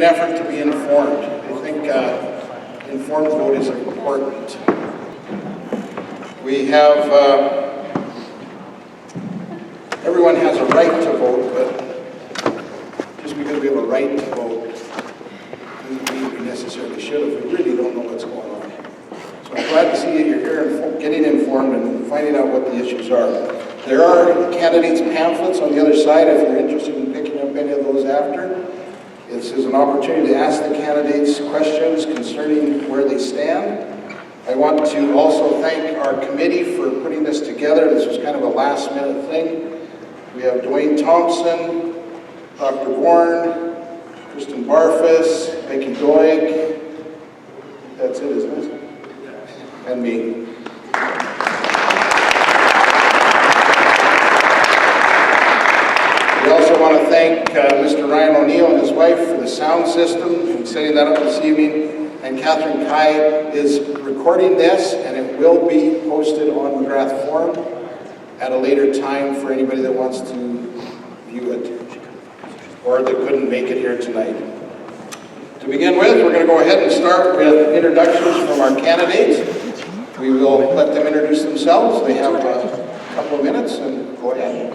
effort to be informed. I think informed vote is important. We have, everyone has a right to vote, but just because we have a right to vote doesn't mean we necessarily should if we really don't know what's going on. So I'm glad to see that you're here getting informed and finding out what the issues are. There are candidates' pamphlets on the other side if you're interested in picking up any of those after. This is an opportunity to ask the candidates questions concerning where they stand. I want to also thank our committee for putting this together. This was kind of a last-minute thing. We have Dwayne Thompson, Dr. Bourne, Kristen Barfus, Becky Doig. That's it, isn't it? And me. We also want to thank Mr. Ryan O'Neill and his wife for the sound system and setting that up this evening. And Catherine Kai is recording this, and it will be posted on Magrath Forum at a later time for anybody that wants to view it or that couldn't make it here tonight. To begin with, we're going to go ahead and start with introductions from our candidates. We will let them introduce themselves. They have a couple of minutes, and go ahead.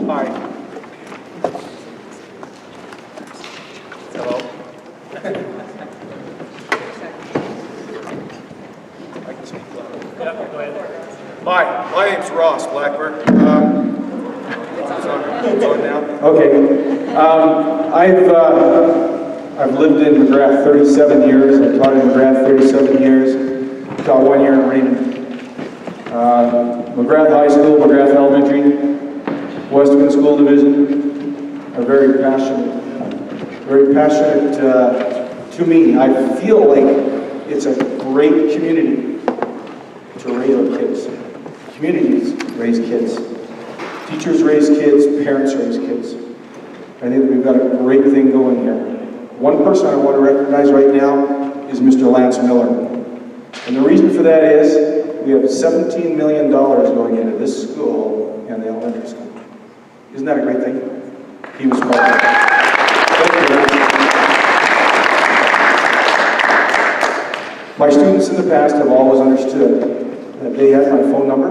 Hi. Hello. I can speak loud. Yep, go ahead. Hi, my name's Ross Blackburn. It's on now. Okay. I've lived in Magrath 37 years. I've taught in Magrath 37 years. Taught 1 year in Raymond. Magrath High School, Magrath Elementary, Western School Division are very passionate to me. I feel like it's a great community to raise our kids. Communities raise kids. Teachers raise kids, parents raise kids. I think we've got a great thing going here. One person I want to recognize right now is Mr. Lance Miller. And the reason for that is we have $17 million going into this school and the elementary school. Isn't that a great thing? He was part of it. Thank you, Lance. My students in the past have always understood that they had my phone number.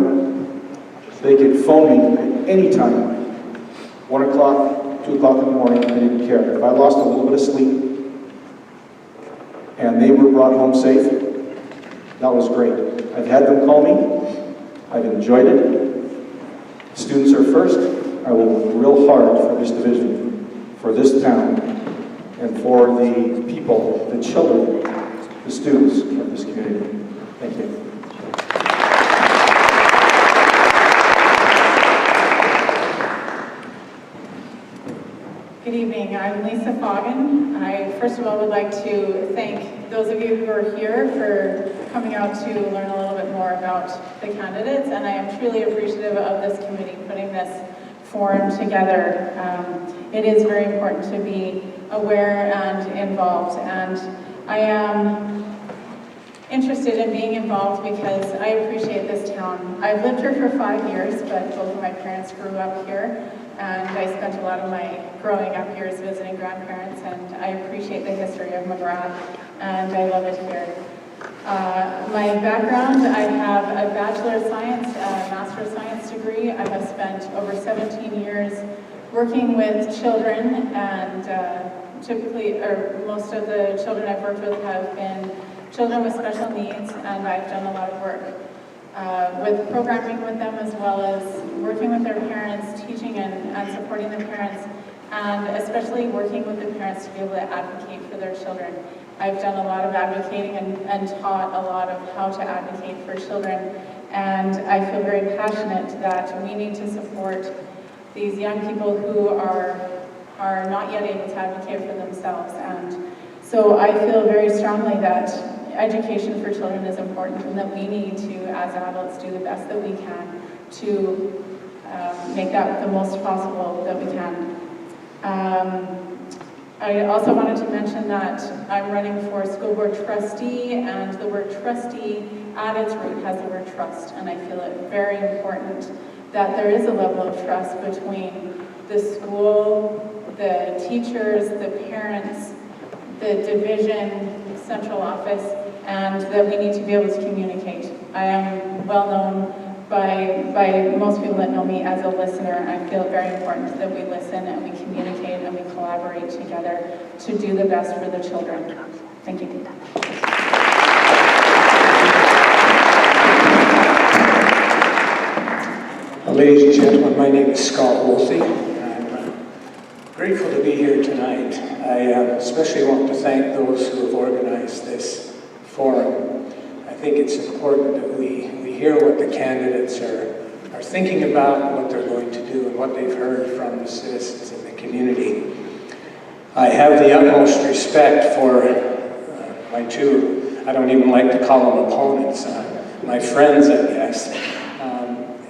They could phone me at any time. 1 o'clock, 2 o'clock in the morning, I didn't care. If I lost a little bit of sleep and they were brought home safe, that was great. I've had them call me. I've enjoyed it. Students are first. I will work real hard for this division, for this town, and for the people, the children, the students of this community. Thank you. Good evening, I'm Lisa Foggin. I first of all would like to thank those of you who are here for coming out to learn a little bit more about the candidates, and I am truly appreciative of this committee putting this forum together. It is very important to be aware and involved, and I am interested in being involved because I appreciate this town. I've lived here for 5 years, but both of my parents grew up here. And I spent a lot of my growing up years visiting grandparents, and I appreciate the history of Magrath, and I love it here. My background, I have a Bachelor of Science, a Master of Science degree. I have spent over 17 years working with children, and typically, or most of the children I've worked with have been children with special needs, and I've done a lot of work with programming with them, as well as working with their parents, teaching and supporting the parents, and especially working with the parents to be able to advocate for their children. I've done a lot of advocating and taught a lot of how to advocate for children, and I feel very passionate that we need to support these young people who are not yet able to advocate for themselves. And so I feel very strongly that education for children is important, and that we need to, as adults, do the best that we can to make that the most possible that we can. I also wanted to mention that I'm running for school board trustee, and the word trustee at its root has the word trust, and I feel it very important that there is a level of trust between the school, the teachers, the parents, the division, central office, and that we need to be able to communicate. I am well known by most people that know me as a listener. I feel it very important that we listen and we communicate and we collaborate together to do the best for the children. Thank you. Ladies and gentlemen, my name is Scott Wolsey. I'm grateful to be here tonight. I especially want to thank those who have organized this forum. I think it's important that we hear what the candidates are thinking about, what they're going to do, and what they've heard from the citizens in the community. I have the utmost respect for my two, I don't even like to call them opponents, my friends, I guess.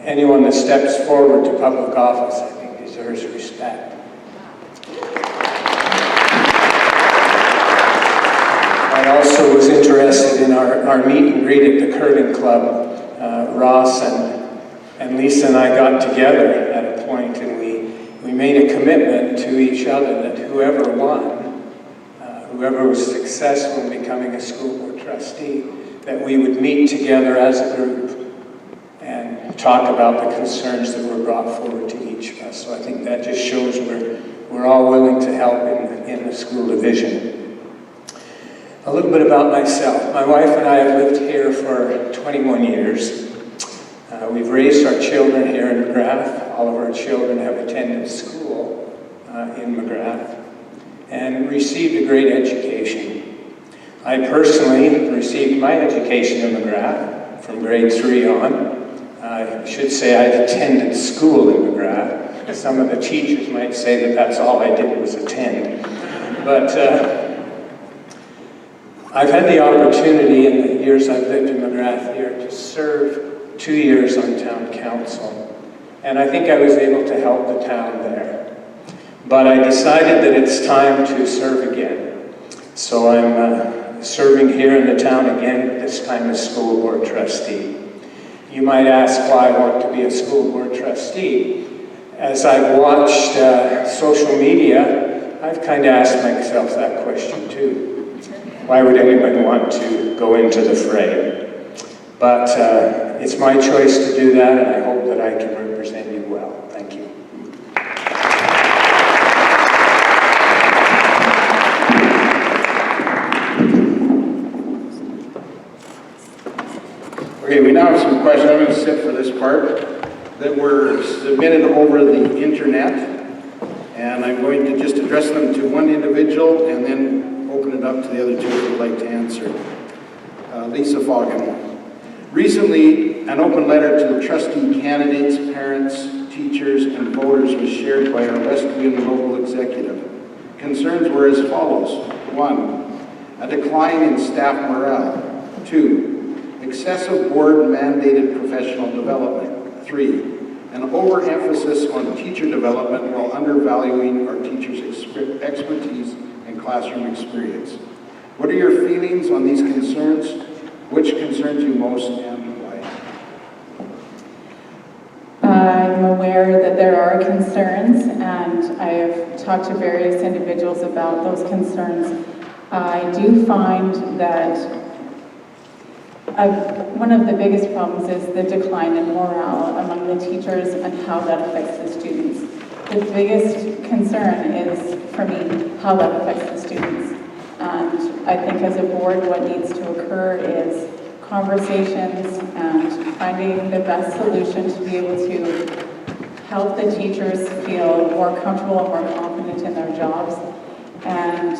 Anyone that steps forward to public office, I think, deserves respect. I also was interested in our meet and greet at the Curling Club. Ross and Lisa and I got together at a point, and we made a commitment to each other that whoever won, whoever was successful in becoming a school board trustee, that we would meet together as a group and talk about the concerns that were brought forward to each of us. So I think that just shows we're all willing to help in the school division. A little bit about myself. My wife and I have lived here for 21 years. We've raised our children here in Magrath. All of our children have attended school in Magrath and received a great education. I personally received my education in Magrath from grade 3 on. I should say I attended school in Magrath. Some of the teachers might say that that's all I did was attend. But I've had the opportunity in the years I've lived in Magrath here to serve 2 years on town council. And I think I was able to help the town there. But I decided that it's time to serve again. So I'm serving here in the town again, this time as school board trustee. You might ask why I want to be a school board trustee. As I've watched social media, I've kind of asked myself that question too. Why would anyone want to go into the fray? But it's my choice to do that, and I hope that I can represent you well. Thank you. Okay, we now have some questions. I'm going to sit for this part that were submitted over the internet, and I'm going to just address them to one individual and then open it up to the other two who would like to answer. Lisa Foggin. Recently, an open letter to the trustee candidates, parents, teachers, and voters was shared by our Westviewing local executive. Concerns were as follows. 1, a decline in staff morale. 2, excessive board-mandated professional development. 3, an overemphasis on teacher development while undervaluing our teachers' expertise and classroom experience. What are your feelings on these concerns? Which concerns you most and why? I'm aware that there are concerns, and I have talked to various individuals about those concerns. I do find that one of the biggest problems is the decline in morale among the teachers and how that affects the students. The biggest concern is, for me, how that affects the students. And I think as a board, what needs to occur is conversations and finding the best solution to be able to help the teachers feel more comfortable and more confident in their jobs. And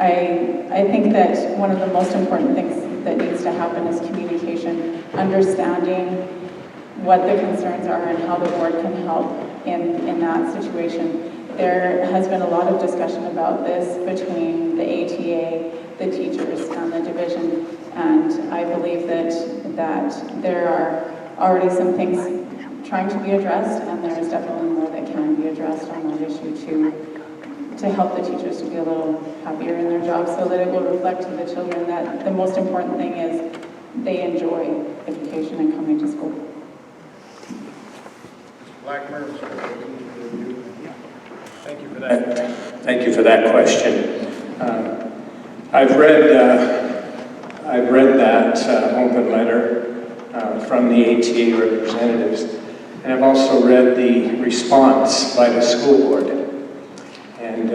I think that one of the most important things that needs to happen is communication, understanding what the concerns are and how the board can help in that situation. There has been a lot of discussion about this between the ATA, the teachers, and the division, and I believe that there are already some things trying to be addressed, and there is definitely more that can be addressed on that issue to help the teachers to be a little happier in their jobs so that it will reflect to the children that the most important thing is they enjoy education and coming to school. Black Mariners are looking to review. Thank you for that. Thank you for that question. I've read that open letter from the ATA representatives, and I've also read the response by the school board. And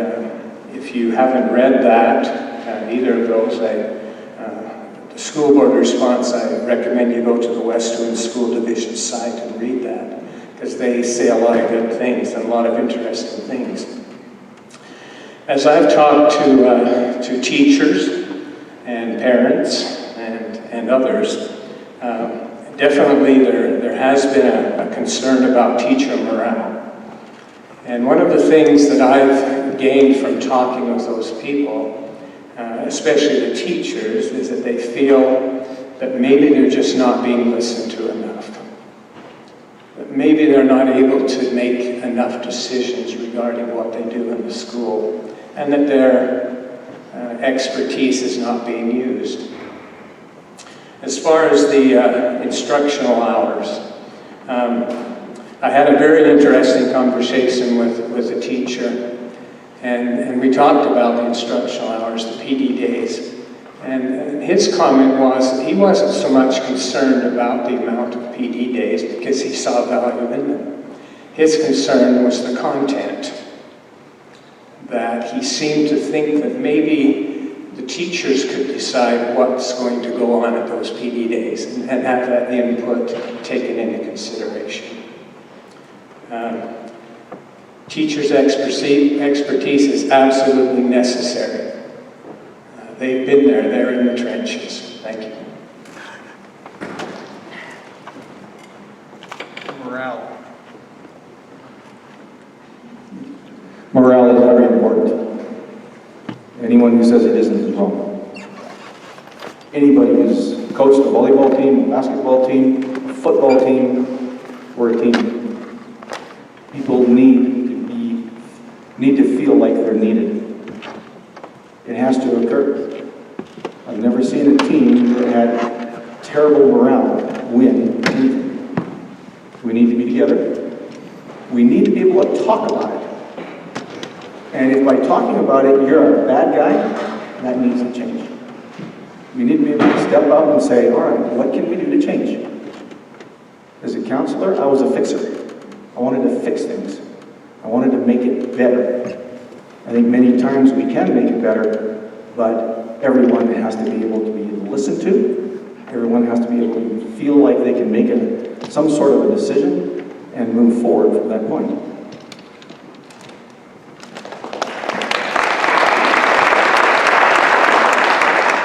if you haven't read that, either of those, the school board response, I recommend you go to the Westwood School Division site and read that, because they say a lot of good things and a lot of interesting things. As I've talked to teachers and parents and others, definitely there has been a concern about teacher morale. And one of the things that I've gained from talking with those people, especially the teachers, is that they feel that maybe they're just not being listened to enough. That maybe they're not able to make enough decisions regarding what they do in the school, and that their expertise is not being used. As far as the instructional hours, I had a very interesting conversation with a teacher, and we talked about the instructional hours, the PD days, and his comment was that he wasn't so much concerned about the amount of PD days because he saw value in them. His concern was the content, that he seemed to think that maybe the teachers could decide what's going to go on at those PD days and have that input taken into consideration. Teachers' expertise is absolutely necessary. They've been there, they're in the trenches. Thank you. Morale. Morale is very important. Anyone who says it isn't is wrong. Anybody who's coached a volleyball team, a basketball team, a football team, we're a team. People need to feel like they're needed. It has to occur. I've never seen a team that had terrible morale win anything. We need to be together. We need to be able to talk about it. And if by talking about it you're a bad guy, that needs to change. We need to be able to step up and say, all right, what can we do to change? As a counselor, I was a fixer. I wanted to fix things. I wanted to make it better. I think many times we can make it better, but everyone has to be able to be listened to. Everyone has to be able to feel like they can make some sort of a decision and move forward from that point.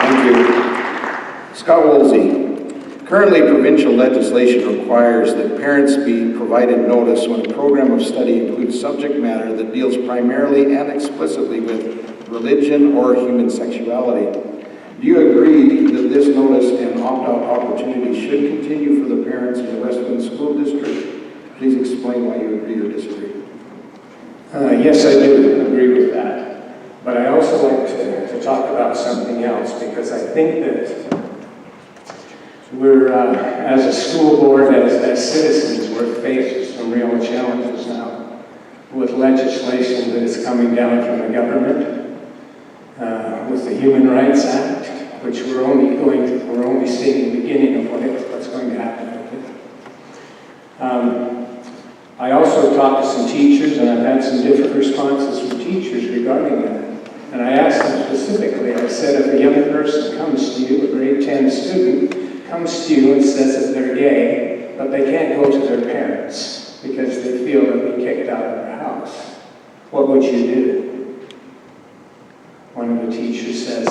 Thank you. Scott Woolsey. Currently, provincial legislation requires that parents be provided notice when a program of study includes subject matter that deals primarily and explicitly with religion or human sexuality. Do you agree that this notice and opt-out opportunity should continue for the parents in the Westwood School District? Please explain why you agree or disagree. Yes, I do agree with that. But I also like to talk about something else, because I think that we're, as a school board, as citizens, we're faced with some real challenges now with legislation that is coming down from the government, with the Human Rights Act, which we're only seeing the beginning of what's going to happen with it. I also talked to some teachers, and I've had some different responses from teachers regarding that. And I asked them specifically, I said, if a young person comes to you, a grade 10 student, comes to you and says that they're gay, but they can't go to their parents because they feel they'll be kicked out of their house, what would you do? One of the teachers says,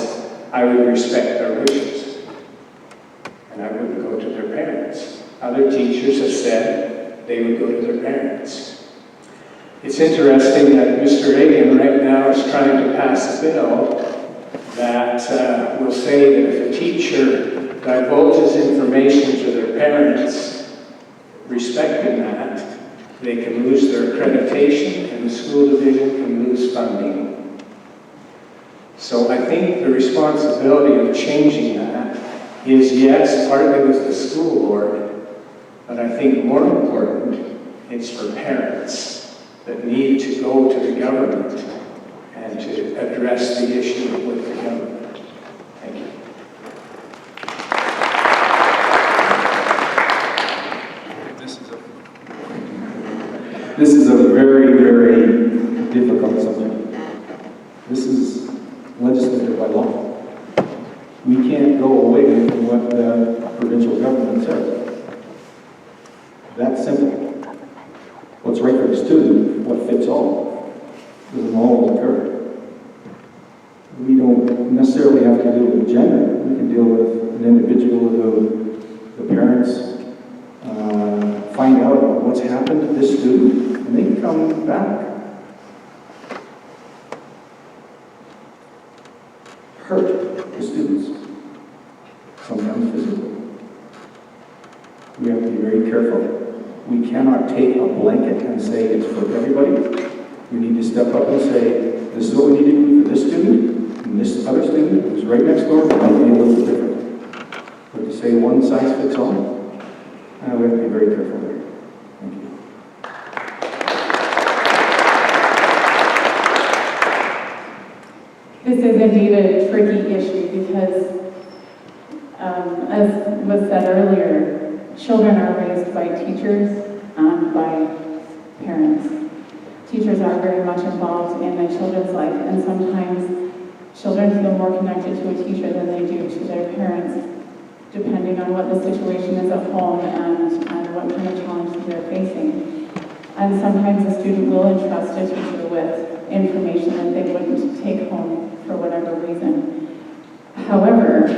I would respect their wishes, and I wouldn't go to their parents. Other teachers have said they would go to their parents. It's interesting that Mr. Reagan right now is trying to pass a bill that will say that if a teacher divulges information to their parents, respecting that, they can lose their accreditation and the school division can lose funding. So I think the responsibility of changing that is, yes, partly with the school board, but I think more important It's for parents that need to go to the government and to address the issue with the government. Thank you. This is a very, very difficult subject. This is legislated by law. We can't go away from what the provincial government says. That's simple. What's right for the student, what fits all, doesn't always occur. We don't necessarily have to deal with gender. We can deal with an individual, the parents, find out what's happened to this student, and they can come back hurt the students, sometimes physically. We have to be very careful. We cannot take a blanket and say it's for everybody. We need to step up and say, this is what we need to do for this student, and this other student who's right next door might be a little different. But to say one size fits all, we have to be very careful there. Thank you. This is indeed a tricky issue because, as was said earlier, children are raised by teachers and by parents. Teachers are very much involved in a children's life, and sometimes children feel more connected to a teacher than they do to their parents, depending on what the situation is at home and what kind of challenges they're facing. And sometimes a student will entrust a teacher with information that they wouldn't take home for whatever reason. However,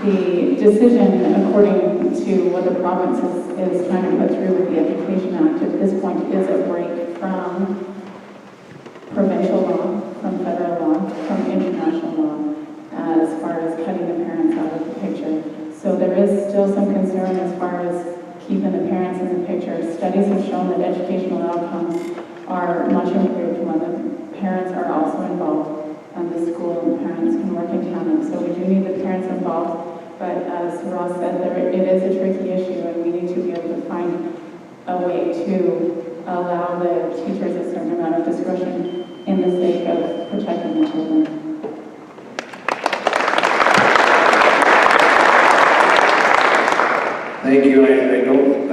the decision, according to what the province is trying to put through with the Education Act at this point, is a break from provincial law, from federal law, from international law, as far as cutting the parents out of the picture. So there is still some concern as far as keeping the parents in the picture. Studies have shown that educational outcomes are much improved when the parents are also involved, and the school and parents can work in tandem. So we do need the parents involved, but as Ross said, it is a tricky issue, and we need to be able to find a way to allow the teachers a certain amount of discretion in the sake of protecting the children. Thank you. I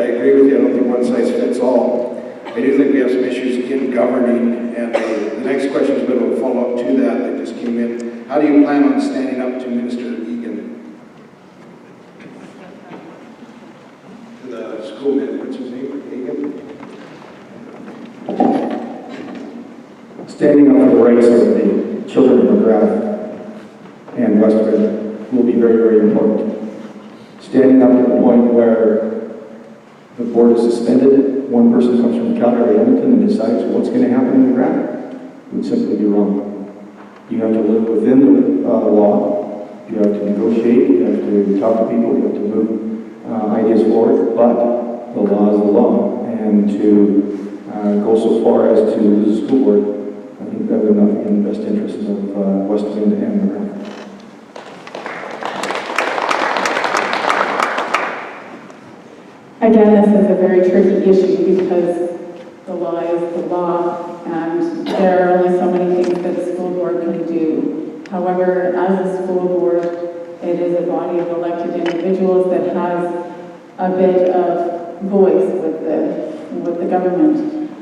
agree with you. I don't think one size fits all. I do think we have some issues in governing, and the next question is a bit of a follow-up to that just came in. How do you plan on standing up to Minister Egan? To the school minister, what's his name? Egan? Standing up for the rights of the children of Magrath and Westwood will be very, very important. Standing up to the point where the board is suspended, one person comes from Calgary, Edmonton, and decides what's going to happen in Magrath, would simply be wrong. You have to live within the law. You have to negotiate. You have to talk to people. You have to move ideas forward. But the law is the law, and to go so far as to lose a school board, I think that would not be in the best interest of Westwind and Magrath. Again, this is a very tricky issue because the law is the law, and there are only so many things that a school board can do. However, as a school board, it is a body of elected individuals that has a bit of voice with the government,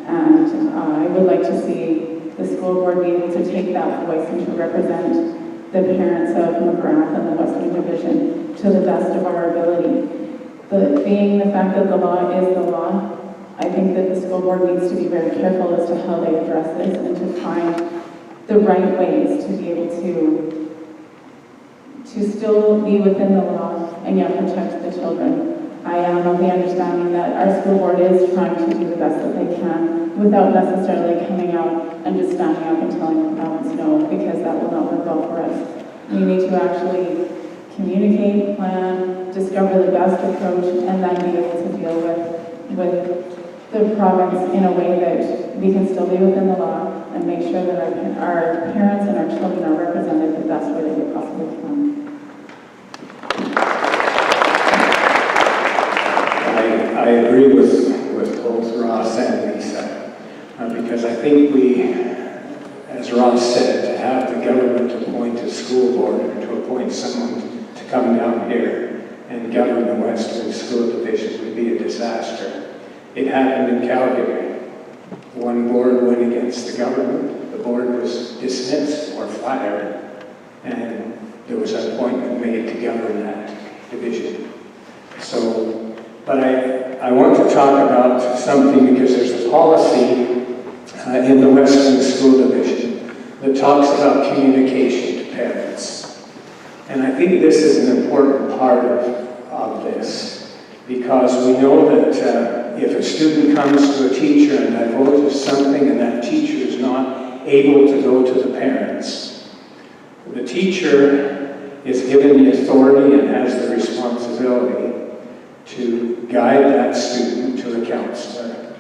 and I would like to see the school board be able to take that voice and to represent the parents of Magrath and the Western Division to the best of our ability. But being the fact that the law is the law, I think that the school board needs to be very careful as to how they address this and to find the right ways to be able to still be within the law and yet protect the children. I am of the understanding that our school board is trying to do the best that they can without necessarily coming out and just standing up and telling the province no, because that will not work well for us. We need to actually communicate, plan, discover the best approach, and then be able to deal with the province in a way that we can still be within the law and make sure that our parents and our children are represented the best way that we possibly can. I agree with both Ross and Lisa, because I think we, as Ross said, to have the government appoint a school board or to appoint someone to come down here and govern the Western School Division would be a disaster. It happened in Calgary. One board went against the government. The board was dismissed or fired, and there was an appointment made to govern that division. So, but I want to talk about something because there's a policy in the Western School Division that talks about communication to parents. And I think this is an important part of this, because we know that if a student comes to a teacher and divulges something and that teacher is not able to go to the parents, the teacher is given the authority and has the responsibility to guide that student to a counselor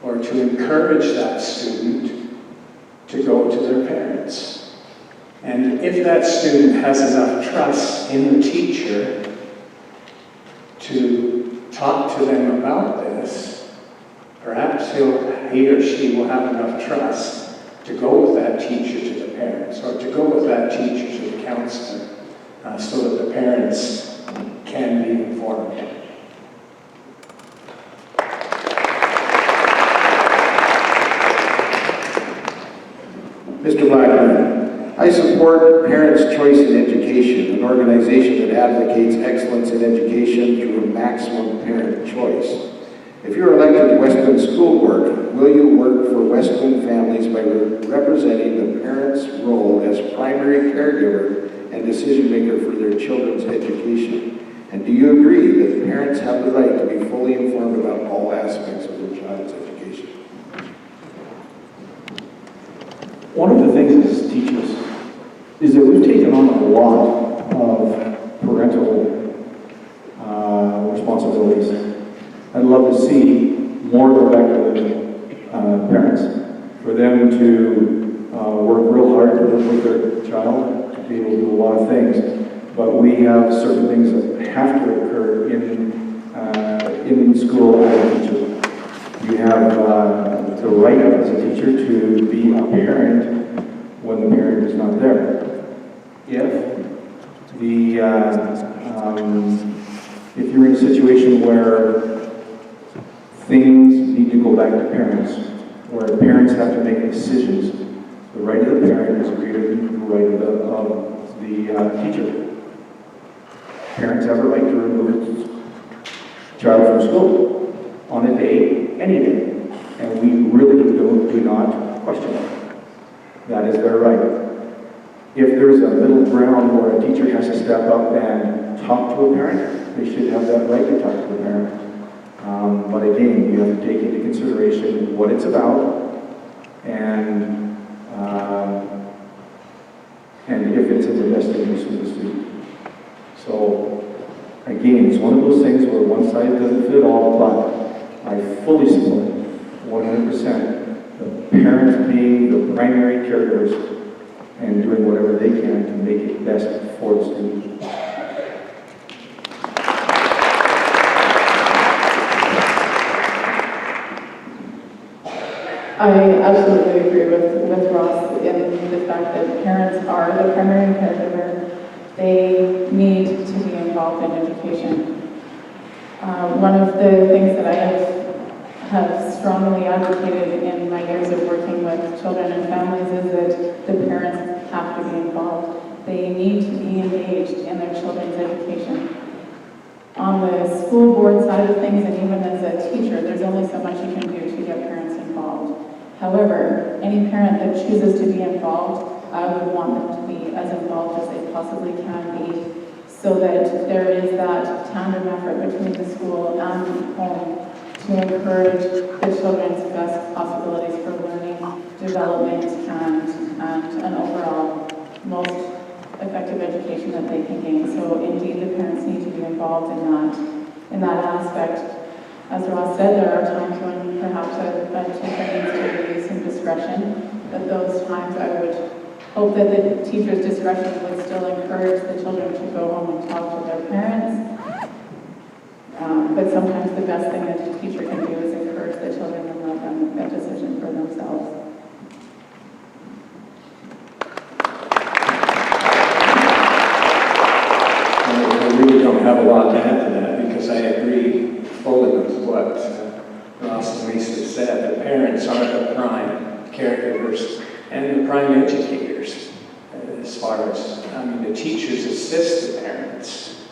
or to encourage that student to go to their parents. And if that student has enough trust in the teacher to talk to them about this, perhaps he or she will have enough trust to go with that teacher to the parents, or to go with that teacher to the counselor, so that the parents can be informed. Mr. Blackburn, I support Parents' Choice in Education, an organization that advocates excellence in education through maximum parent choice. If you're elected to Westland School Board, will you work for Westland families by representing the parents' role as primary caregiver and decision maker for their children's education? And do you agree that parents have the right to be fully informed about all aspects of their child's education? One of the things as teachers is that we've taken on a lot of parental responsibilities. I'd love to see more direct parents, for them to work real hard to work with their child, to be able to do a lot of things. But we have certain things that have to occur in school as a teacher. You have the right as a teacher to be a parent when the parent is not there. If you're in a situation where things need to go back to parents, where parents have to make decisions, the right of the parent is greater than the right of the teacher. Parents have a right to remove a child from school on a day, any day, and we really do not question it. That is their right. If there's a middle ground where a teacher has to step up and talk to a parent, they should have that right to talk to the parent. But again, you have to take into consideration what it's about and if it's in the best interest of the student. So again, it's one of those things where one size doesn't fit all, but I fully support 100% the parents being the primary caregivers and doing whatever they can to make it best for the student. I absolutely agree with Ross in the fact that parents are the primary caregiver. They need to be involved in education. One of the things that I have strongly advocated in my years of working with children and families is that the parents have to be involved. They need to be engaged in their children's education. On the school board side of things, and even as a teacher, there's only so much you can do to get parents involved. However, any parent that chooses to be involved, I would want them to be as involved as they possibly can be, so that there is that tandem effort between the school and the home to encourage the children's best possibilities for learning, development, and an overall most effective education that they can gain. So indeed, the parents need to be involved in that aspect. As Ross said, there are times when perhaps a teacher needs to use some discretion, but those times I would hope that the teacher's discretion would still encourage the children to go home and talk to their parents. But sometimes the best thing that a teacher can do is Ross and Lisa said, the parents are the prime caregivers and the prime educators. As far as, the teachers assist the parents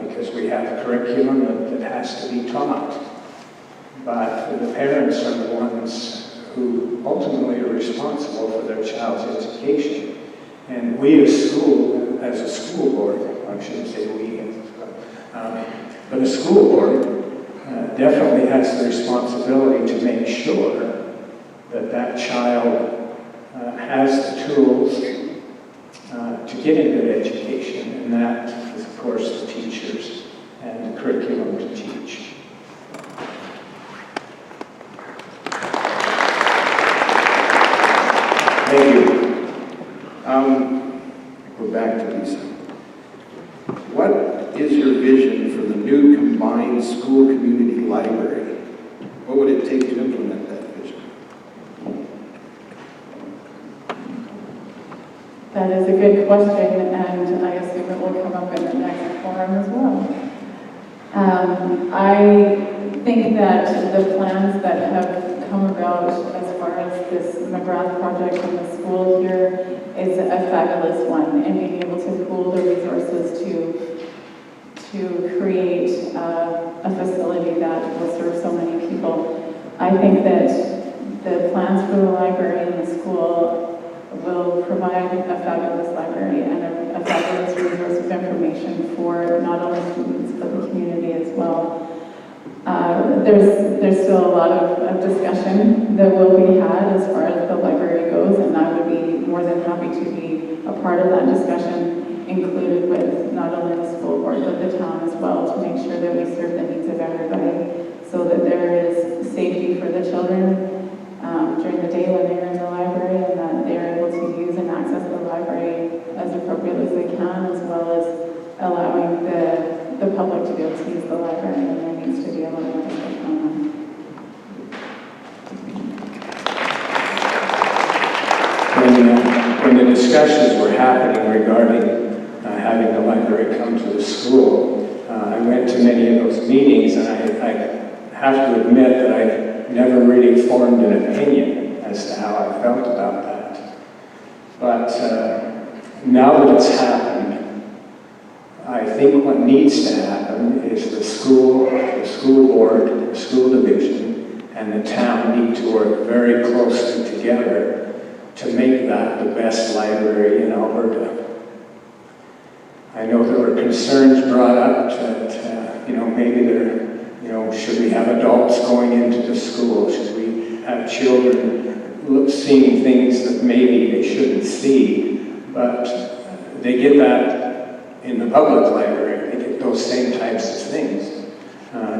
because we have a curriculum that has to be taught. But the parents are the ones who ultimately are responsible for their child's education. And we as a school board, I shouldn't say we, but a school board definitely has the responsibility to make sure that that child has the tools to get a good education, and that is, of course, the teachers and the curriculum to teach. Thank you. Go back to Lisa. What is your vision for the new combined school community library? What would it take to implement that vision? That is a good question, and I assume it will come up in the next forum as well. I think that the plans that have come about as far as this Magrath project in the school here is a fabulous one, and being able to pool the resources to create a facility that will serve so many people. I think that the plans for the library in the school will provide a fabulous library and a fabulous resource of information for not only students but the community as well. There's still a lot of discussion that will be had as far as the library goes, and I would be more than happy to be a part of that discussion, included with not only the school board but the town as well, to make sure that we serve the needs of everybody, so that there is safety for the children during the day when they're in the library, and that they're able to use and access the library as appropriately as they can, as well as allowing the public to be able to use the library, and there needs to be a lot more discussion on that. When the discussions were happening regarding having the library come to the school, I went to many of those meetings, and I have to admit that I never really formed an opinion as to how I felt about that. But now that it's happened, I think what needs to happen is the school board, the school division, and the town need to work very closely together to make that the best library in Alberta. I know there were concerns brought up that, maybe should we have adults going into the school? Should we have children seeing things that maybe they shouldn't see? But they get that in the public library. They get those same types of things.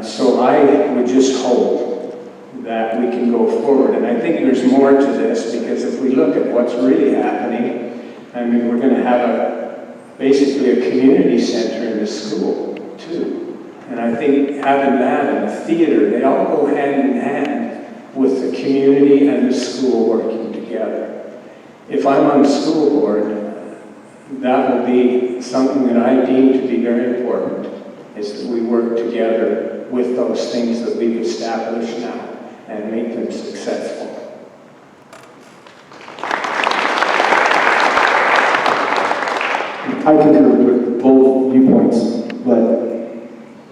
So I would just hope that we can go forward. And I think there's more to this, because if we look at what's really happening, we're going to have basically a community center in the school too. And I think having that and the theater, they all go hand in hand with the community and the school working together. If I'm on the school board, that will be something that I deem to be very important, is that we work together with those things that we've established now and make them successful. I concur with both viewpoints, but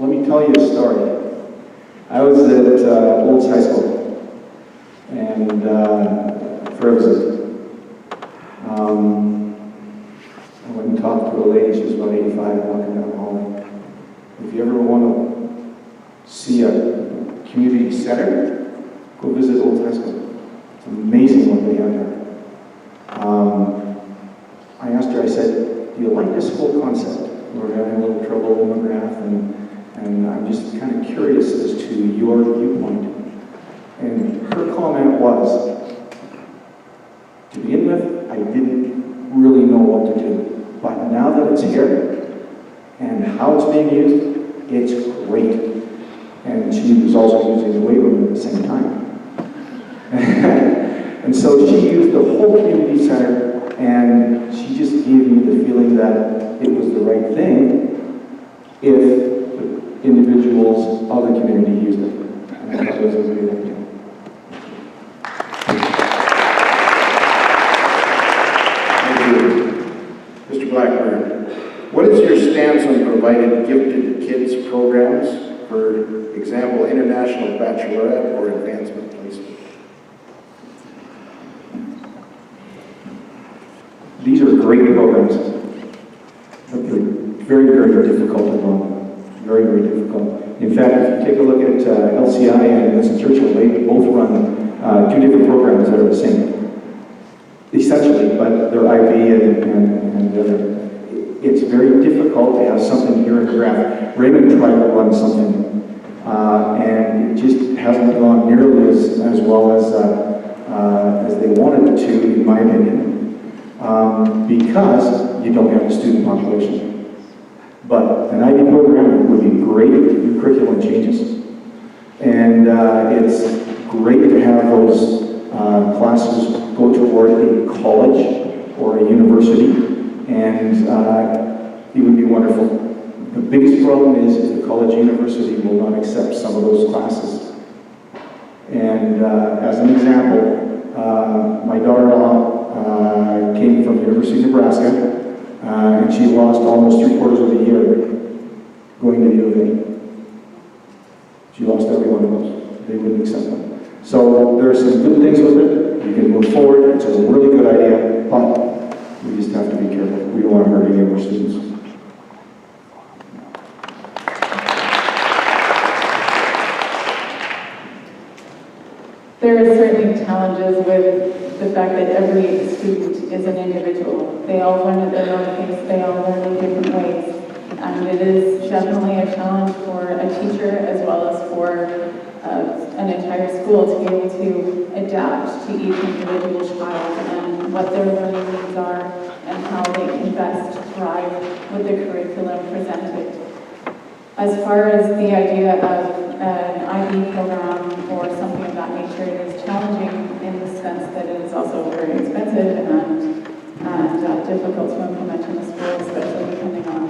let me tell you a story. I was at Olds High School, and for a visit. I went and talked to a lady. She was about 85, walking down the hallway. If you ever want to see a community center, go visit Olds High School. It's amazing what they have there. I asked her, I said, do you like this whole concept? We're having a little trouble in Magrath, and I'm just kind of curious as to your viewpoint. And her comment was, to begin with, I didn't really know what to do. But now that it's here, and how it's being used, it's great. And she was also using the weight room at the same time. And so she used the whole community center, and she just gave me the feeling that it was the right thing if individuals of the community used it. And I thought it was a great idea. Thank you. Mr. Blackburn, what is your stance on provided gifted kids programs, for example, international baccalaureate or advancement placement? These are great programs, but they're very, very difficult to run. Very, very difficult. In fact, if you take a look at LCI and Winston Churchill, they both run two different programs that are the same, essentially, but they're IB and it's very difficult to have something here in Magrath. Raymond tried to run something, and it just hasn't gone nearly as well as they wanted it to, in my opinion. Because you don't have a student population. But an IB program would be great if your curriculum changes. And it's great to have those classes go toward a college or a university, and it would be wonderful. The biggest problem is the college university will not accept some of those classes. And as an example, my daughter-in-law came from the University of Nebraska, and she lost almost 3/4 of the year going to the U of A. She lost every one of those. They wouldn't accept them. So there are some good things with it. You can move forward. It's a really good idea, but we just have to be careful. We don't want to hurt any of our students. There are certainly challenges with the fact that every student is an individual. They all learn at their own pace, they all learn in different ways. And it is definitely a challenge for a teacher as well as for an entire school to be able to adapt to each individual child and what their learning needs are and how they can best thrive with the curriculum presented. As far as the idea of an IB program or something of that nature, it is challenging in the sense that it is also very expensive and difficult to implement in the school, especially depending on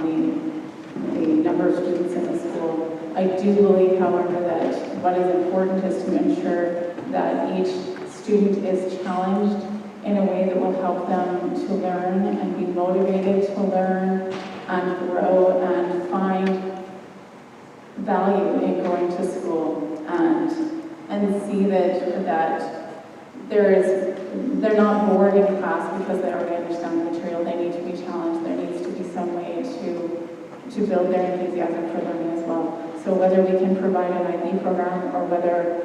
the number of students in the school. I do believe, however, that what is important is to ensure that each student is challenged in a way that will help them to learn and be motivated to learn and grow and find value in going to school and see that they're not bored in class because they already understand the material. They need to be challenged. There needs to be some way to build their enthusiasm for learning as well. So whether we can provide an IB program or whether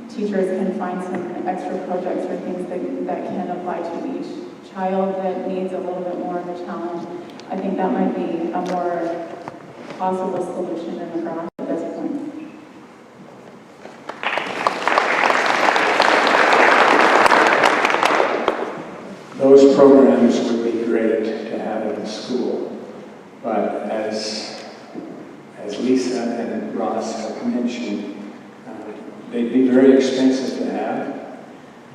teachers can find some extra projects or things that can apply to each child that needs a little bit more of a challenge, I think that might be a more possible solution in the process at this point. Those programs would be great to have in the school, but as Lisa and Ross have mentioned, they'd be very expensive to have.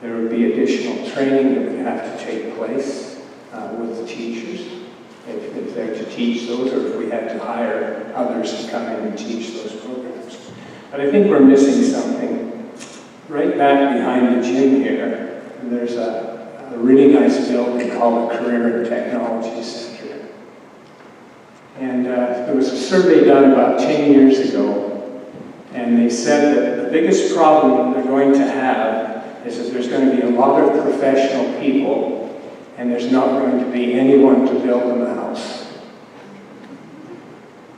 There would be additional training that would have to take place with the teachers if they're to teach those, or if we had to hire others to come in and teach those programs. But I think we're missing something. Right back behind the gym here, there's a really nice building called the Career and Technology Center. And there was a survey done about 10 years ago, and they said that the biggest problem they're going to have is that there's going to be a lot of professional people, and there's not going to be anyone to build them a house.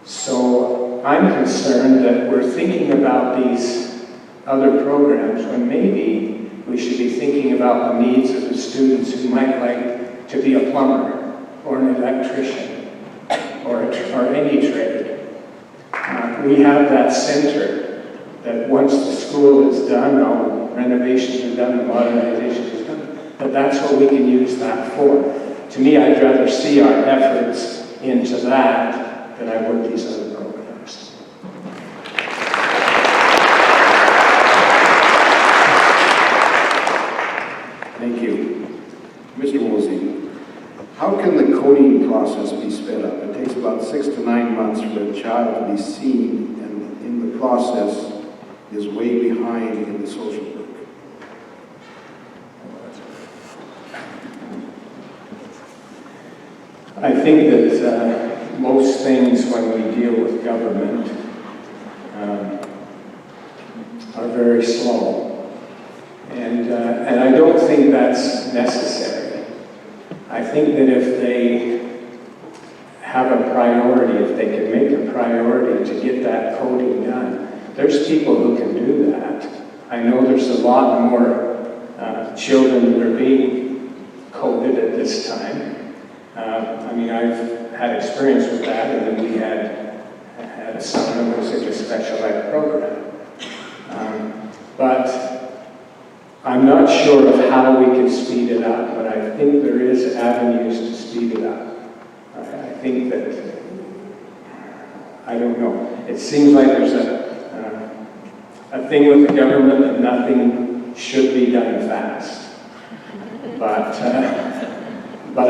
So I'm concerned that we're thinking about these other programs when maybe we should be thinking about the needs of the students who might like to be a plumber or an electrician or any trade. We have that center that once the school is done, all the renovations are done, the modernization is done, that's what we can use that for. To me, I'd rather see our efforts into that than I would these other programs. Thank you. Mr. Woolsey, how can the coding process be sped up? It takes about 6 to 9 months for a child to be seen, and in the process, is way behind in the social work. I think that most things when we deal with government are very slow. And I don't think that's necessary. I think that if they have a priority, if they can make a priority to get that coding done, there's people who can do that. I know there's a lot more children that are being coded at this time. I mean, I've had experience with that, and then we had a son that was in a special ed program. But I'm not sure of how we can speed it up, but I think there is avenues to speed it up. I think that, I don't know, it seems like there's a thing with the government that nothing should be done fast. But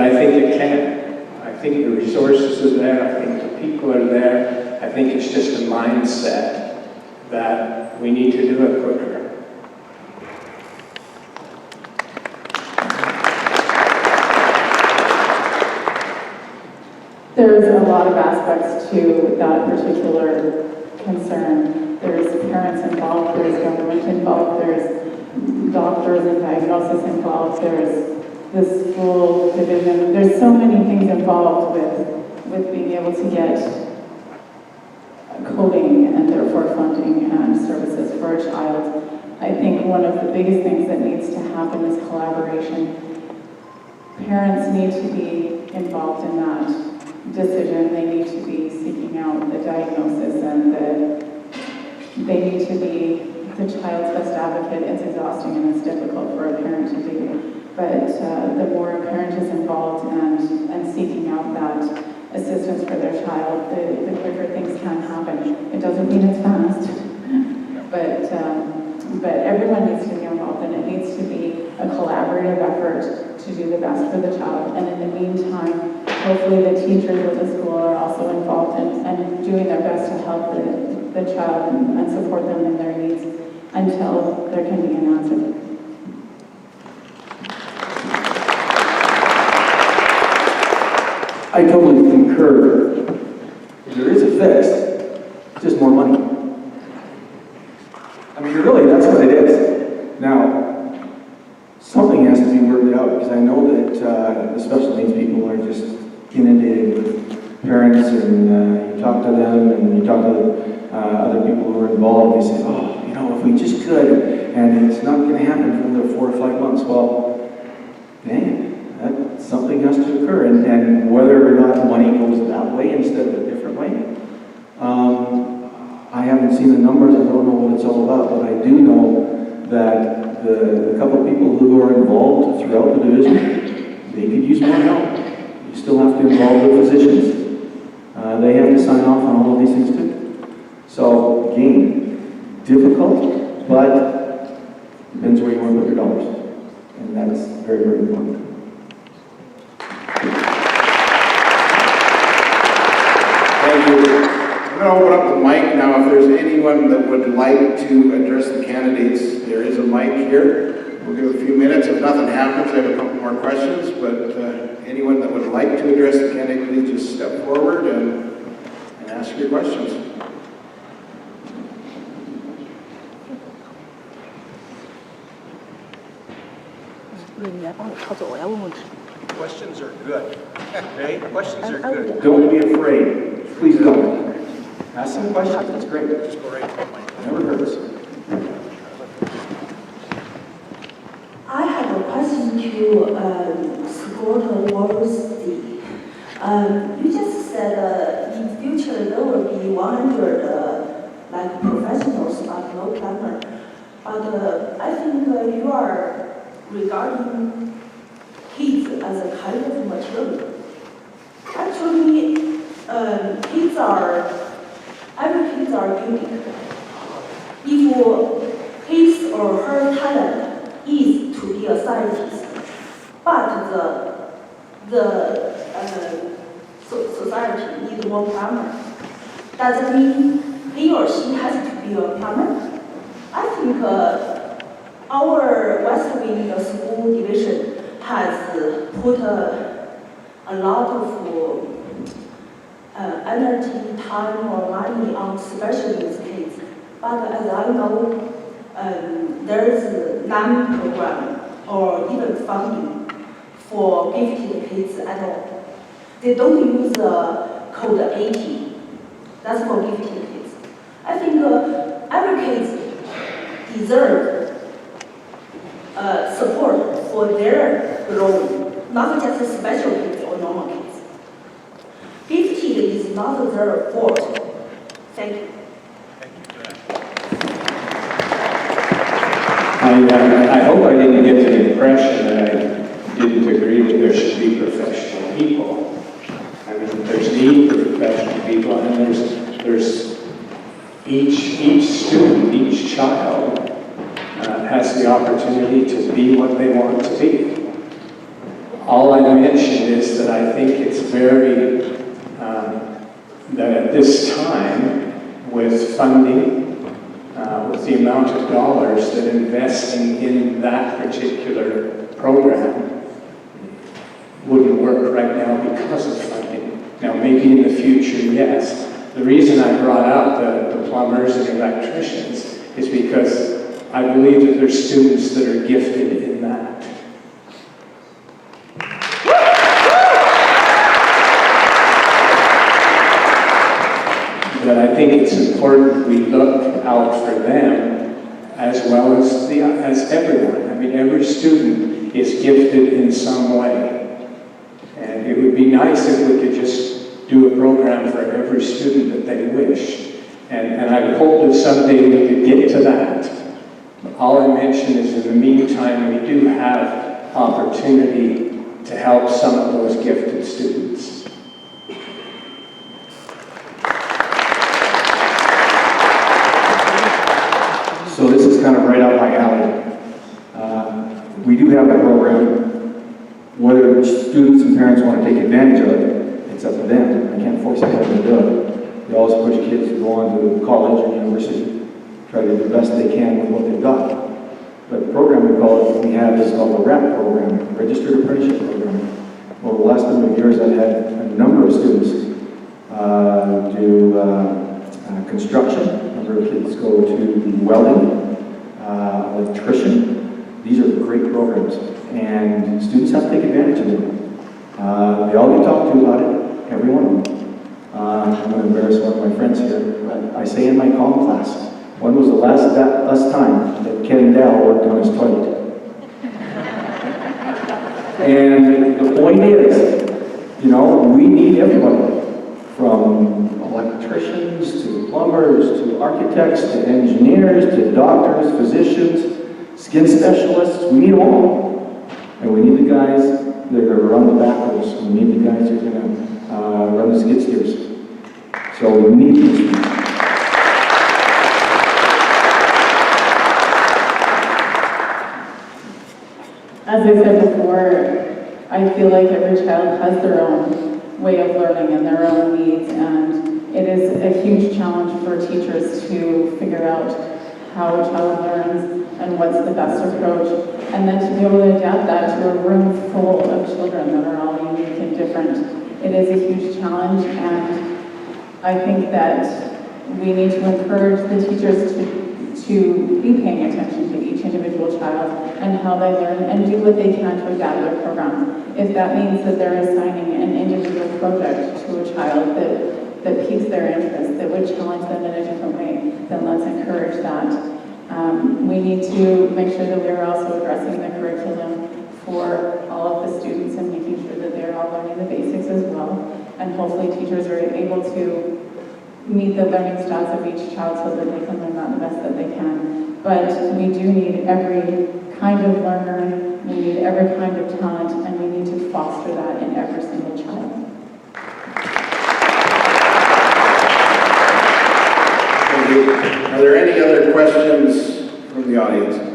I think it can. I think the resources are there, I think the people are there. I think it's just a mindset that we need to do it quicker. There's a lot of aspects to that particular concern. There's parents involved, there's government involved, there's doctors and diagnosis involved, there's the school division. There's so many things involved with being able to get coding and therefore funding and services for a child. I think one of the biggest things that needs to happen is collaboration. Parents need to be involved in that decision. They need to be seeking out the diagnosis, and they need to be the child's best advocate. It's exhausting and it's difficult for a parent to do. But the more a parent is involved and seeking out that assistance for their child, the quicker things can happen. It doesn't mean it's fast, but everyone needs to be involved, and it needs to be a collaborative effort to do the best for the child. And in the meantime, hopefully the teachers of the school are also involved and doing their best to help the child and support them in their needs until there can be an answer. I totally concur. There is a fix, just more money. I mean, really, that's what it is. Now, something has to be worked out, because I know that the special needs people are just inundated with parents, and you talk to them, and you talk to other people who are involved. They say, oh, you know, if we just could, and it's not going to happen for another 4 or 5 months. Well, dang. Something has to occur, and whether or not money goes that way instead of a different way, I haven't seen the numbers. I don't know what it's all about, but I do know that the couple of people who are involved throughout the division, they could use more help. You still have to involve the physicians. They have to sign off on all of these things too. So again, difficult, but depends where you want to put your dollars, and that's very, very important. Thank you. I'm going to open up the mic now. If there's anyone that would like to address the candidates, there is a mic here. We'll give a few minutes. If nothing happens, I have a couple more questions, but anyone that would like to address the candidate, please just step forward and ask your questions. Questions are good. Okay? Questions are good. Don't be afraid. Please don't. Ask some questions. That's great. Just go right to the mic. Never hurts. I have a question to support University. You just said in future there will be 100 like professionals, but no plumber. But I think you are regarding kids as a kind of material. Actually, every kids are unique. If his or her talent is to be a scientist, but the society needs more plumber, does it mean he or she has to be a plumber? I think our West Wing School Division has put a lot of energy, time, or money on special needs kids. But as I know, there is none program or even funding for gifted kids at all. They don't use code 80. That's for gifted kids. I think every kid deserves support for their role, not just special kids or normal kids. Gifted is not their fault. Thank you. I hope I didn't get the impression that I didn't agree that there should be professional people. I mean, there's need for professional people, and there's each student, each child has the opportunity to be what they want to be. All I mentioned is that I think it's very, that at this time, with funding, with the amount of dollars that investing in that particular program wouldn't work right now because of funding. Now, maybe in the future, yes. The reason I brought out the plumbers and electricians is because I believe that there's students that are gifted in that. That I think it's important we look out for them as well as everyone. I mean, every student is gifted in some way. And it would be nice if we could just do a program for every student that they wish. And I hope that someday we could get to that. All I mention is in the meantime, we do have opportunity to help some of those gifted students. So this is kind of right up my alley. We do have a program. Whether students and parents want to take advantage of it, it's up to them. I can't force anyone to do it. They always push kids to go on to college or university, try to do the best they can with what they've got. But the program we have is called the RAP program, Registered Apprenticeship Program. Over the last number of years, I've had a number of students do construction. A number of kids go to welding, electrician. These are great programs, and students have to take advantage of them. They all get talked to about it, every one of them. I'm going to embarrass one of my friends here, but I say in my comm class, when was the last time that Ken Dow worked on his toilet? And the point is, you know, we need everybody, from electricians to plumbers to architects to engineers to doctors, physicians, skin specialists. We need them all. And we need the guys that are going to run the backhoes. We need the guys that are going to run the skid steers. So we need these people. As I said before, I feel like every child has their own way of learning and their own needs, and it is a huge challenge for teachers to figure out how a child learns and what's the best approach, and then to be able to adapt that to a room full of children that are all unique and different. It is a huge challenge, and I think that we need to encourage the teachers to be paying attention to each individual child and how they learn, and do what they can to adapt their programs. If that means that they're assigning an individual project to a child that piques their interest, that would challenge them in a different way, then let's encourage that. We need to make sure that we're also addressing the curriculum for all of the students and making sure that they're all learning the basics as well. And hopefully teachers are able to meet the learning stats of each child so that they can learn that the best that they can. But we do need every kind of learner, we need every kind of talent, and we need to foster that in every single child. Thank you. Are there any other questions from the audience?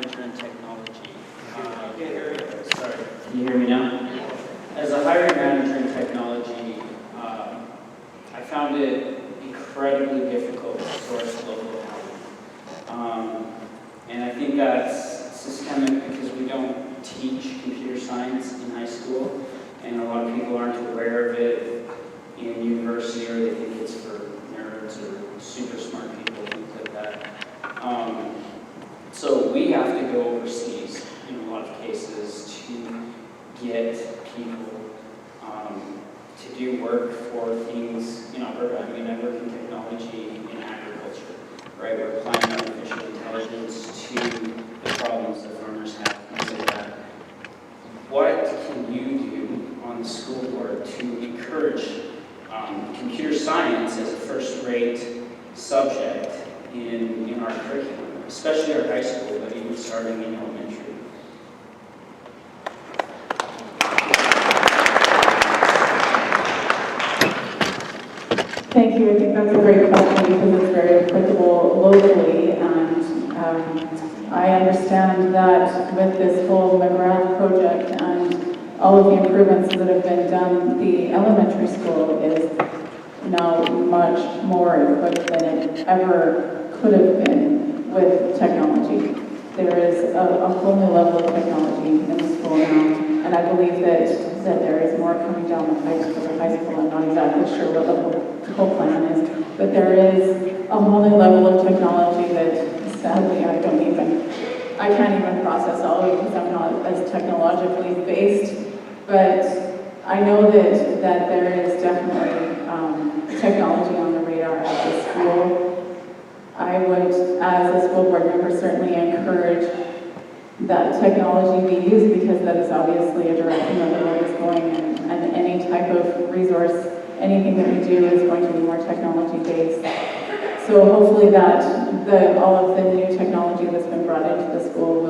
manager in technology. Sorry, can you hear me now? As a hiring manager in technology, I found it incredibly difficult to source local talent. And I think that's systemic because we don't teach computer science in high school, and a lot of people aren't aware of it in university, or they think it's for nerds or super smart people, things like that. So we have to go overseas in a lot of cases to get people to do work for things in Alberta. I mean, I work in technology in agriculture, right? We're applying artificial intelligence to the problems that farmers have, things like that. What can you do on the school board to encourage computer science as a first-rate subject in our curriculum, especially our high school, but even starting in elementary? Thank you. I think that's a great question because it's very applicable locally, and I understand that with this whole Magrath project and all of the improvements that have been done, the elementary school is now much more equipped than it ever could have been with technology. There is a whole new level of technology in the school now, and I believe that there is more coming down the pipes for the high school. I'm not exactly sure what the whole plan is, but there is a whole new level of technology that sadly I can't even process all of it because I'm not as technologically based, but I know that there is definitely technology on the radar at the school. I would, as a school board member, certainly encourage that technology be used because that is obviously a direction that the world is going in, and any type of resource, anything that we do is going to be more technology based. So hopefully that all of the new technology that's been brought into the school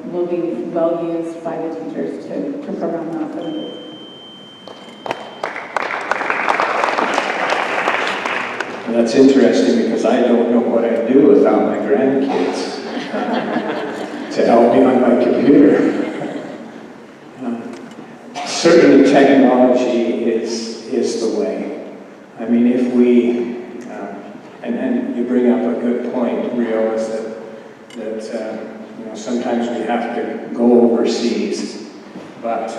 will be well used by the teachers to program that for the kids. That's interesting because I don't know what I'd do without my grandkids to help me on my computer. Certainly technology is the way. I mean, if we, and you bring up a good point, Rio, is that sometimes we have to go overseas, but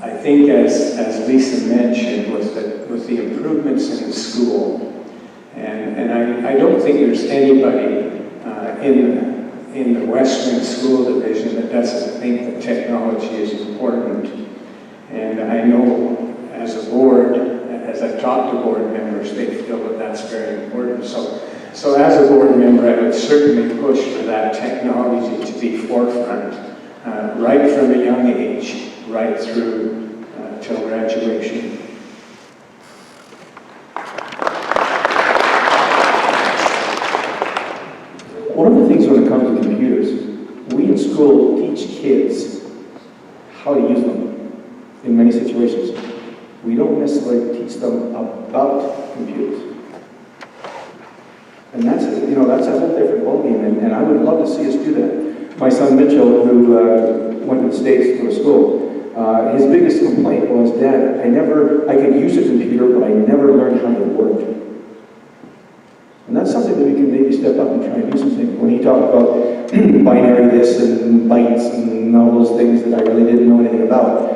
I think as Lisa mentioned, with the improvements in the school, and I don't think there's anybody in the Western School Division that doesn't think that technology is important. And I know as a board, as I've talked to board members, they feel that that's very important. So as a board member, I would certainly push for that technology to be forefront, right from a young age, right through till graduation. One of the things when it comes to computers, we in school teach kids how to use them in many situations. We don't necessarily teach them about computers. And that's a whole different ballgame, and I would love to see us do that. My son Mitchell, who went to the States to go to school, his biggest complaint was, Dad, I could use a computer, but I never learned how it worked. And that's something that we can maybe step up and try and do something. When he talked about binary this and bytes and all those things that I really didn't know anything about,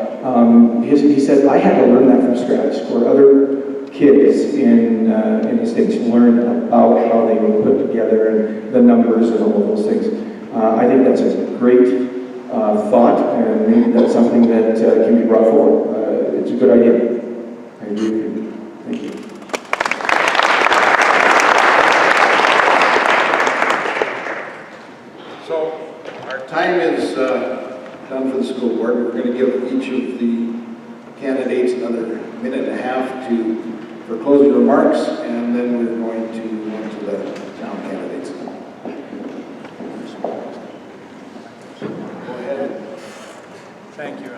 he said, I had to learn that from scratch, where other kids in the States learned about how they were put together and the numbers and all of those things. I think that's a great thought, and maybe that's something that can be brought forward. It's a good idea. I agree with you. Thank you. So our time is done for the school board. We're going to give each of the candidates another minute and a half for closing remarks, and then we're going to go to the town candidates. Go ahead. Thank you.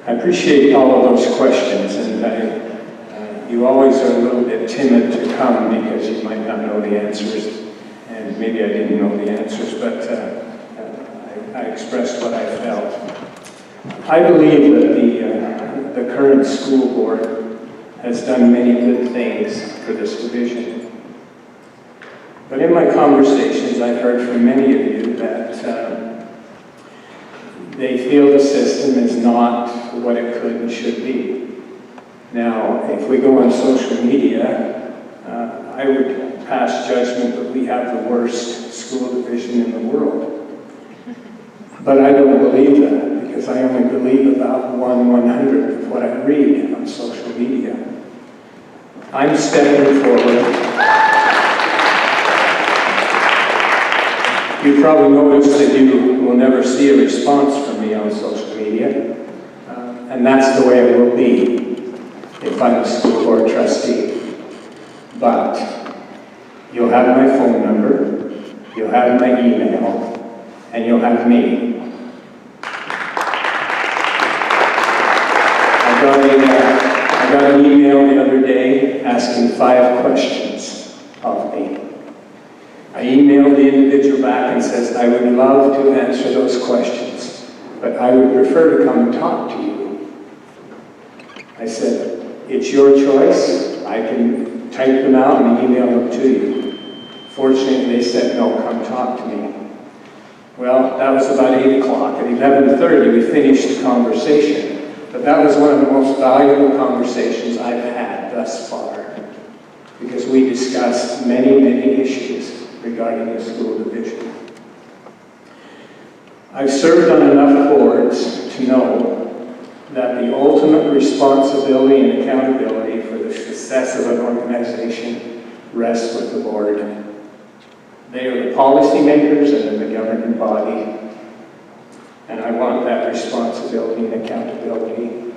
I appreciate all of those questions, and you always are a little bit timid to come because you might not know the answers. And and maybe I didn't know the answers, but I expressed what I felt. I believe that the current school board has done many good things for this division. But in my conversations, I've heard from many of you that they feel the system is not what it could and should be. Now, if we go on social media, I would pass judgment that we have the worst school division in the world. But I don't believe that, because I only believe about 1/100th of what I read on social media. I'm stepping forward. You probably noticed that you will never see a response from me on social media, and that's the way it will be if I'm a school board trustee. But you'll have my phone number, you'll have my email, and you'll have me. I got an email the other day asking 5 questions of me. I emailed the individual back and says, I would love to answer those questions, but I would prefer to come and talk to you. I said, it's your choice. I can type them out and email them to you. Fortunately, they said, no, come talk to me. Well, that was about 8 o'clock. At 11:30, we finished the conversation. But that was one of the most valuable conversations I've had thus far, because we discussed many, many issues regarding the school division. I've served on enough boards to know that the ultimate responsibility and accountability for the success of an organization rests with the board. They are the policymakers and the governing body. And I want that responsibility and accountability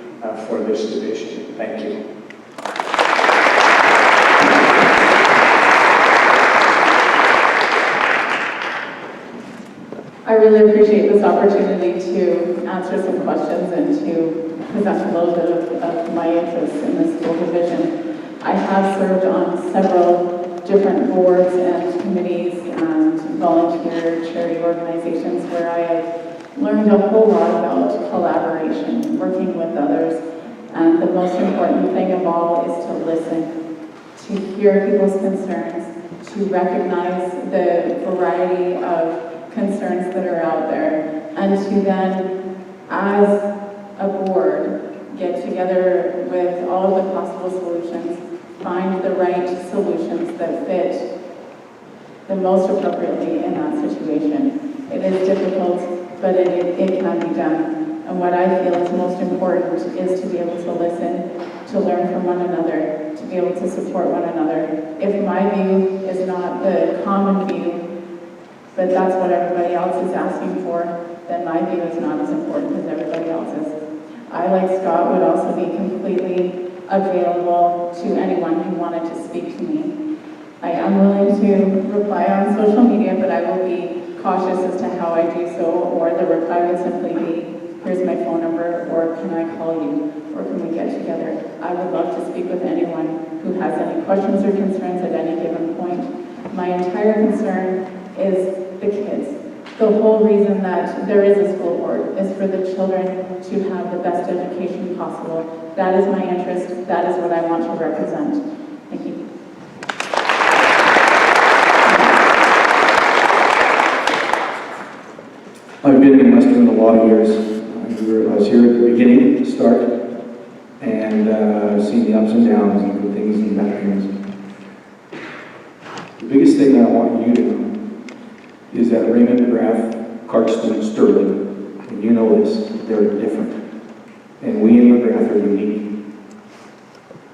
for this division. Thank you. I really appreciate this opportunity to answer some questions and to present a little bit of my interests in the school division. I have served on several different boards and committees and volunteer charity organizations where I have learned a whole lot about collaboration, working with others, and the most important thing of all is to listen, to hear people's concerns, to recognize the variety of concerns that are out there, and to then, as a board, get together with all of the possible solutions, find the right solutions that fit the most appropriately in that situation. It is difficult, but it can be done. And what I feel is most important is to be able to listen, to learn from one another, to be able to support one another. If my view is not the common view, but that's what everybody else is asking for, then my view is not as important as everybody else's. I, like Scott, would also be completely available to anyone who wanted to speak to me. I am willing to reply on social media, but I will be cautious as to how I do so, or the reply would simply be, here's my phone number, or can I call you, or can we get together? I would love to speak with anyone who has any questions or concerns at any given point. My entire concern is the kids. The whole reason that there is a school board is for the children to have the best education possible. That is my interest. That is what I want to represent. Thank you. I've been in Western a lot of years. I was here at the beginning, the start, and I've seen the ups and downs and good things and bad things. The biggest thing that I want you to know is that Raymond, Magrath, Clarkston, Sterling, and you know this, they're different. And we in Magrath are unique.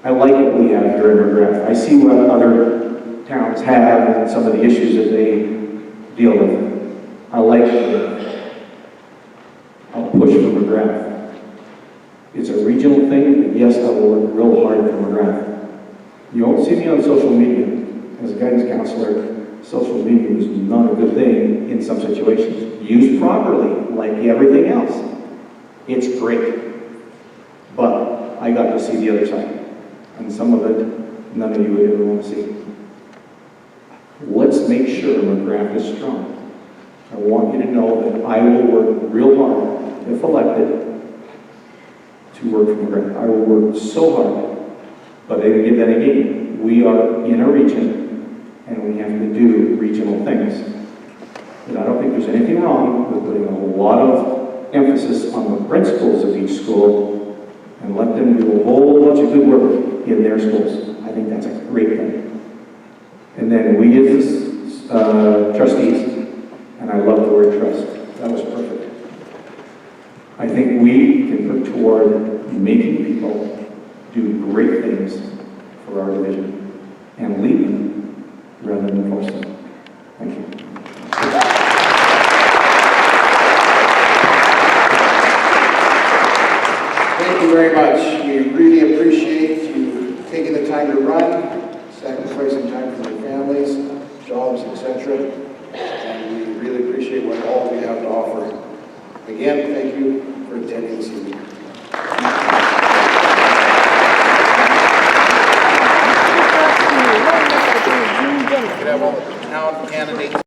I like what we have here in Magrath. I see what other towns have and some of the issues that they deal with. I like it. I'll push for Magrath. It's a regional thing, and yes, I will work real hard for Magrath. You won't see me on social media. As a guidance counselor, social media is not a good thing in some situations. Used properly, like everything else, it's great. But I got to see the other side. And some of it, none of you would ever want to see. Let's let's make sure Magrath is strong. I want you to know that I will work real hard, if elected, to work for Magrath. I will work so hard. But then again, we are in a region, and we have to do regional things. And I don't think there's anything wrong with putting a lot of emphasis on the principals of each school and let them do a whole bunch of good work in their schools. I think that's a great thing. And then we as trustees, and I love the word trust, that was perfect. I think we can work toward making people do great things for our division and lead them rather than force them. Thank you. Thank you very much. We really appreciate you taking the time to run, sacrificing time for your families, jobs, etc. And we really appreciate what all of you have to offer. Again, thank you for attending this evening. We have all the town candidates.